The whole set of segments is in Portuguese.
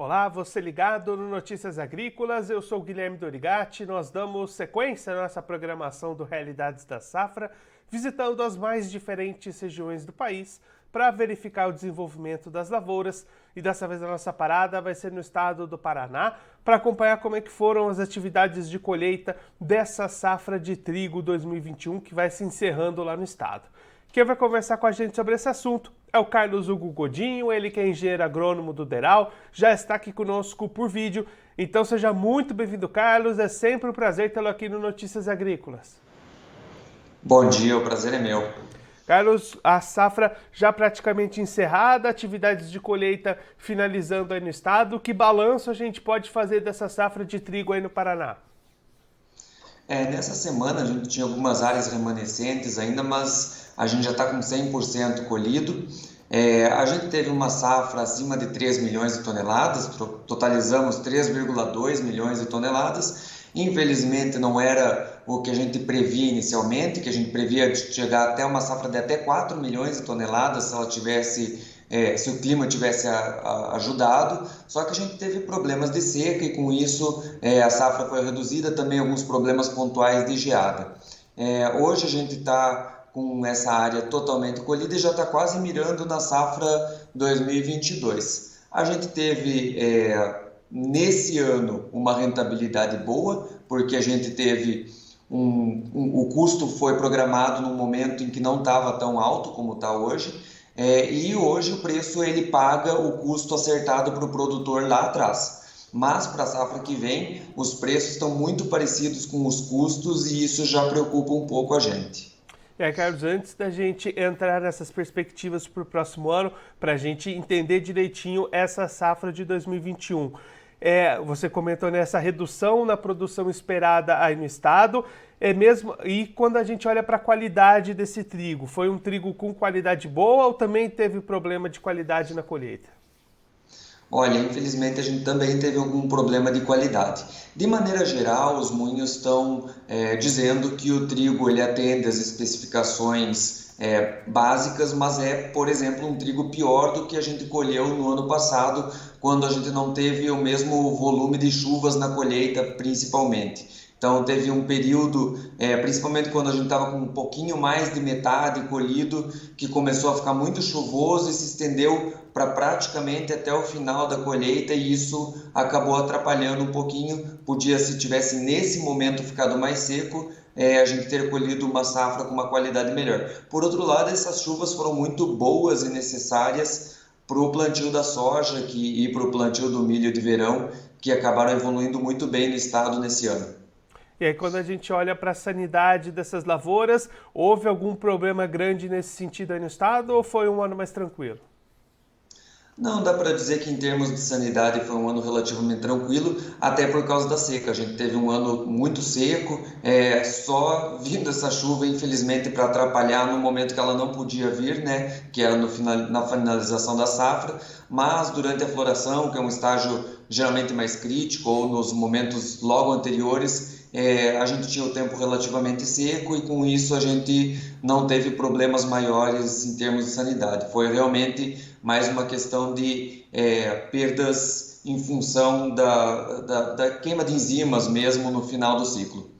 Olá, você ligado no Notícias Agrícolas, eu sou o Guilherme Dorigatti. Nós damos sequência à nossa programação do Realidades da Safra, visitando as mais diferentes regiões do país para verificar o desenvolvimento das lavouras. E dessa vez a nossa parada vai ser no estado do Paraná, para acompanhar como é que foram as atividades de colheita dessa safra de trigo 2021 que vai se encerrando lá no estado. Quem vai conversar com a gente sobre esse assunto é o Carlos Hugo Godinho, ele que é engenheiro agrônomo do Deral, já está aqui conosco por vídeo. Então seja muito bem-vindo, Carlos, é sempre um prazer tê-lo aqui no Notícias Agrícolas. Bom dia, o prazer é meu. Carlos, a safra já praticamente encerrada, atividades de colheita finalizando aí no estado. Que balanço a gente pode fazer dessa safra de trigo aí no Paraná? Nessa semana a gente tinha algumas áreas remanescentes ainda, mas a gente já está com 100% colhido. A gente teve uma safra acima de 3 milhões de toneladas, totalizamos 3,2 milhões de toneladas. Infelizmente não era o que a gente previa inicialmente, que a gente previa chegar até uma safra de até 4 milhões de toneladas se ela tivesse, se o clima tivesse ajudado. Só que a gente teve problemas de seca e com isso a safra foi reduzida, também alguns problemas pontuais de geada. Hoje a gente está com essa área totalmente colhida e já está quase mirando na safra 2022. A gente teve nesse ano uma rentabilidade boa, porque a gente teve o custo foi programado num momento em que não estava tão alto como está hoje, e hoje o preço ele paga o custo acertado para o produtor lá atrás. Mas para a safra que vem, os preços estão muito parecidos com os custos e isso já preocupa um pouco a gente. Carlos, antes da gente entrar nessas perspectivas para o próximo ano, para a gente entender direitinho essa safra de 2021, você comentou nessa redução na produção esperada aí no estado, e quando a gente olha para a qualidade desse trigo, foi um trigo com qualidade boa ou também teve problema de qualidade na colheita? Olha, infelizmente a gente também teve algum problema de qualidade. De maneira geral, os moinhos estão dizendo que o trigo ele atende às especificações básicas, mas por exemplo, um trigo pior do que a gente colheu no ano passado, quando a gente não teve o mesmo volume de chuvas na colheita, principalmente. Então teve um período, principalmente quando a gente estava com um pouquinho mais de metade colhido, que começou a ficar muito chuvoso e se estendeu para praticamente até o final da colheita e isso acabou atrapalhando um pouquinho. Podia, se tivesse nesse momento ficado mais seco, a gente ter colhido uma safra com uma qualidade melhor. Por outro lado, essas chuvas foram muito boas e necessárias para o plantio da soja e para o plantio do milho de verão, que acabaram evoluindo muito bem no estado nesse ano. E aí, quando a gente olha para a sanidade dessas lavouras, houve algum problema grande nesse sentido aí no estado ou foi um ano mais tranquilo? Não, dá para dizer que em termos de sanidade foi um ano relativamente tranquilo, até por causa da seca. A gente teve um ano muito seco, só vindo essa chuva, infelizmente, para atrapalhar no momento que ela não podia vir, né? Que era na finalização da safra, mas durante a floração, que é um estágio geralmente mais crítico, ou nos momentos logo anteriores, a gente tinha o tempo relativamente seco e com isso a gente não teve problemas maiores em termos de sanidade. Foi realmente mais uma questão de perdas em função da queima de enzimas mesmo no final do ciclo.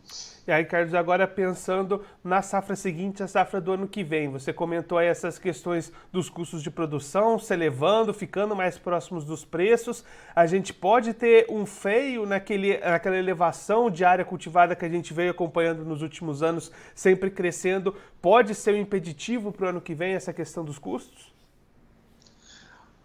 E aí, Carlos, agora pensando na safra seguinte, a safra do ano que vem, você comentou aí essas questões dos custos de produção se elevando, ficando mais próximos dos preços. A gente pode ter um freio naquela elevação de área cultivada que a gente veio acompanhando nos últimos anos, sempre crescendo. Pode ser um impeditivo para o ano que vem essa questão dos custos?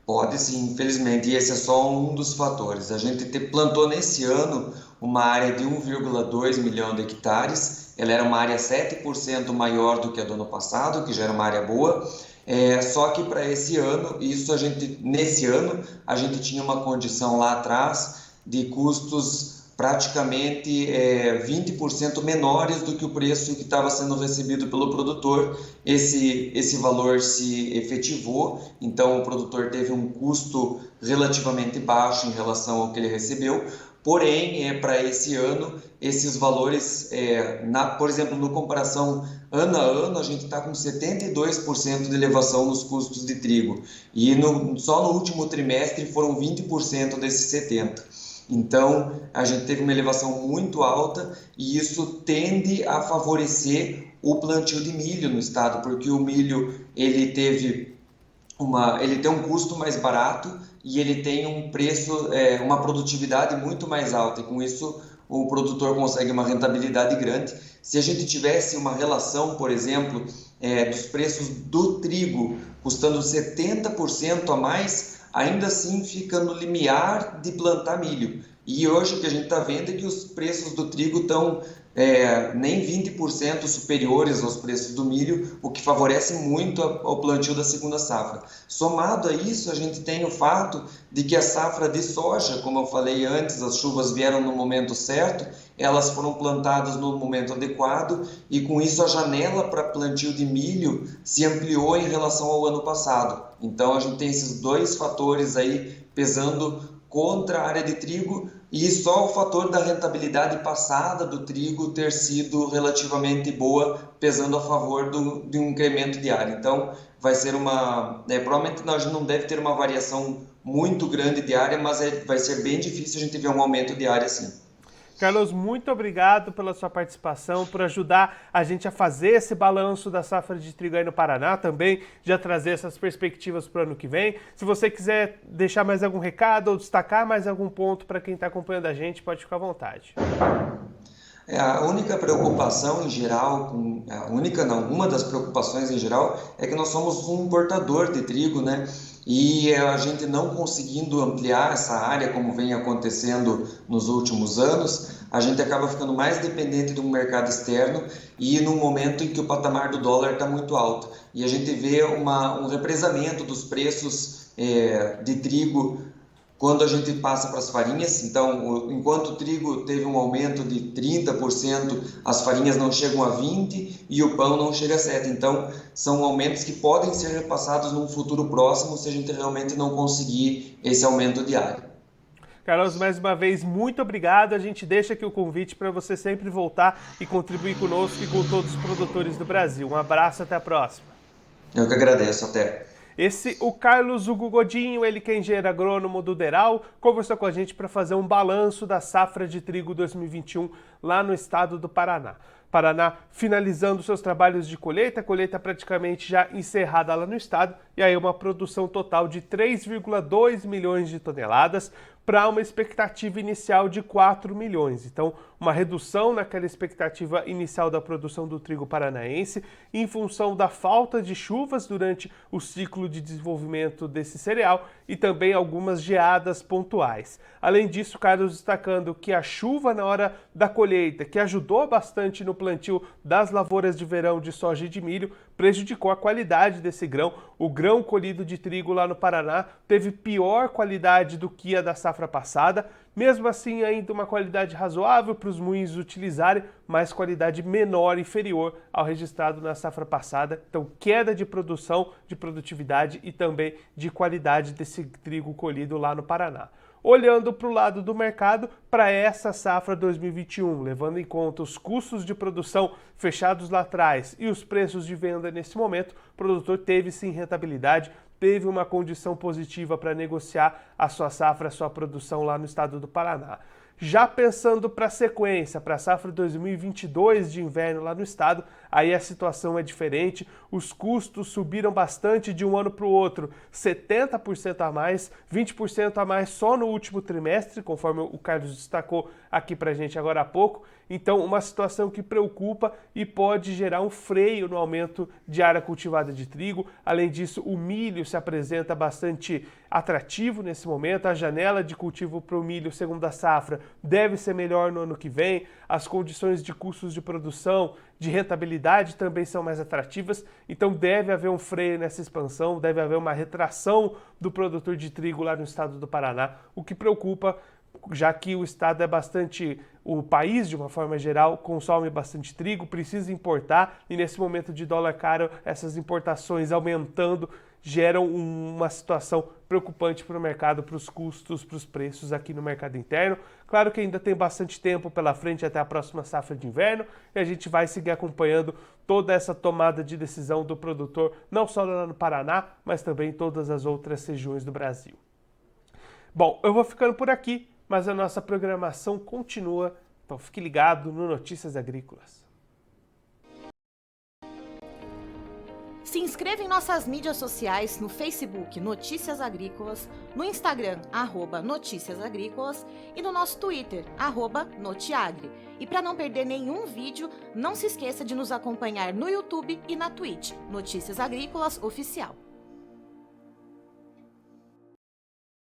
Pode sim, infelizmente, e esse é só um dos fatores. A gente plantou nesse ano uma área de 1,2 milhão de hectares, ela era uma área 7% maior do que a do ano passado, que já era uma área boa, só que para esse ano, nesse ano, a gente tinha uma condição lá atrás de custos praticamente 20% menores do que o preço que estava sendo recebido pelo produtor. Esse valor se efetivou, então o produtor teve um custo relativamente baixo em relação ao que ele recebeu. porém, para esse ano, esses valores, por exemplo, no comparação ano a ano, a gente está com 72% de elevação nos custos de trigo, e só no último trimestre foram 20% desses 70%. Então, a gente teve uma elevação muito alta e isso tende a favorecer o plantio de milho no estado, porque o milho ele tem um custo mais barato e ele tem um preço, uma produtividade muito mais alta, e com isso o produtor consegue uma rentabilidade grande. Se a gente tivesse uma relação, por exemplo, dos preços do trigo custando 70% a mais, ainda assim fica no limiar de plantar milho. E hoje o que a gente está vendo é que os preços do trigo estão nem 20% superiores aos preços do milho, o que favorece muito ao plantio da segunda safra. Somado a isso, a gente tem o fato de que a safra de soja, como eu falei antes, as chuvas vieram no momento certo, elas foram plantadas no momento adequado e com isso a janela para plantio de milho se ampliou em relação ao ano passado. Então a gente tem esses dois fatores aí pesando contra a área de trigo, e só o fator da rentabilidade passada do trigo ter sido relativamente boa, pesando a favor de um incremento de área. Então, vai ser provavelmente nós não deve ter uma variação muito grande de área, mas vai ser bem difícil a gente ver um aumento de área sim. Carlos, muito obrigado pela sua participação, por ajudar a gente a fazer esse balanço da safra de trigo aí no Paraná, também já trazer essas perspectivas para o ano que vem. Se você quiser deixar mais algum recado ou destacar mais algum ponto para quem está acompanhando a gente, pode ficar à vontade. A única preocupação em geral, uma das preocupações em geral é que nós somos um importador de trigo, né? E a gente não conseguindo ampliar essa área como vem acontecendo nos últimos anos, a gente acaba ficando mais dependente do mercado externo e num momento em que o patamar do dólar está muito alto. E a gente vê um represamento dos preços de trigo quando a gente passa para as farinhas. Então, enquanto o trigo teve um aumento de 30%, as farinhas não chegam a 20% e o pão não chega a 7%. Então, são aumentos que podem ser repassados num futuro próximo se a gente realmente não conseguir esse aumento diário. Carlos, mais uma vez, muito obrigado. A gente deixa aqui o convite para você sempre voltar e contribuir conosco e com todos os produtores do Brasil. Um abraço, até a próxima. Eu que agradeço, até. O Carlos Hugo Godinho, ele que é engenheiro agrônomo do Deral, conversou com a gente para fazer um balanço da safra de trigo 2021 lá no estado do Paraná. Paraná finalizando seus trabalhos de colheita praticamente já encerrada lá no estado, e aí uma produção total de 3,2 milhões de toneladas para uma expectativa inicial de 4 milhões. Então, uma redução naquela expectativa inicial da produção do trigo paranaense em função da falta de chuvas durante o ciclo de desenvolvimento desse cereal e também algumas geadas pontuais. Além disso, Carlos destacando que a chuva na hora da colheita, que ajudou bastante no plantio das lavouras de verão de soja e de milho, prejudicou a qualidade desse grão. O grão colhido de trigo lá no Paraná teve pior qualidade do que a da safra passada, mesmo assim ainda uma qualidade razoável para os moinhos utilizarem, mas qualidade menor, inferior ao registrado na safra passada. Então, queda de produção, de produtividade e também de qualidade desse trigo colhido lá no Paraná. Olhando para o lado do mercado, para essa safra 2021, levando em conta os custos de produção fechados lá atrás e os preços de venda nesse momento, o produtor teve sim rentabilidade, teve uma condição positiva para negociar a sua safra, a sua produção lá no estado do Paraná. Já pensando para a sequência, para a safra 2022 de inverno lá no estado, aí a situação é diferente, os custos subiram bastante de um ano para o outro, 70% a mais, 20% a mais só no último trimestre, conforme o Carlos destacou aqui para a gente agora há pouco. Então, uma situação que preocupa e pode gerar um freio no aumento de área cultivada de trigo. Além disso, o milho se apresenta bastante atrativo nesse momento. A janela de cultivo para o milho, segundo a safra, deve ser melhor no ano que vem. As condições de custos de produção, de rentabilidade também são mais atrativas. Então, deve haver um freio nessa expansão, deve haver uma retração do produtor de trigo lá no estado do Paraná, o que preocupa, já que o estado é bastante O país, de uma forma geral, consome bastante trigo, precisa importar e nesse momento de dólar caro, essas importações aumentando geram uma situação preocupante para o mercado, para os custos, para os preços aqui no mercado interno. Claro que ainda tem bastante tempo pela frente até a próxima safra de inverno e a gente vai seguir acompanhando toda essa tomada de decisão do produtor, não só lá no Paraná, mas também em todas as outras regiões do Brasil. Bom, eu vou ficando por aqui, mas a nossa programação continua, então fique ligado no Notícias Agrícolas. Se inscreva em nossas mídias sociais no Facebook Notícias Agrícolas, no Instagram @Notícias Agrícolas e no nosso Twitter @Notiagre. E para não perder nenhum vídeo, não se esqueça de nos acompanhar no YouTube e na Twitch, Notícias Agrícolas Oficial.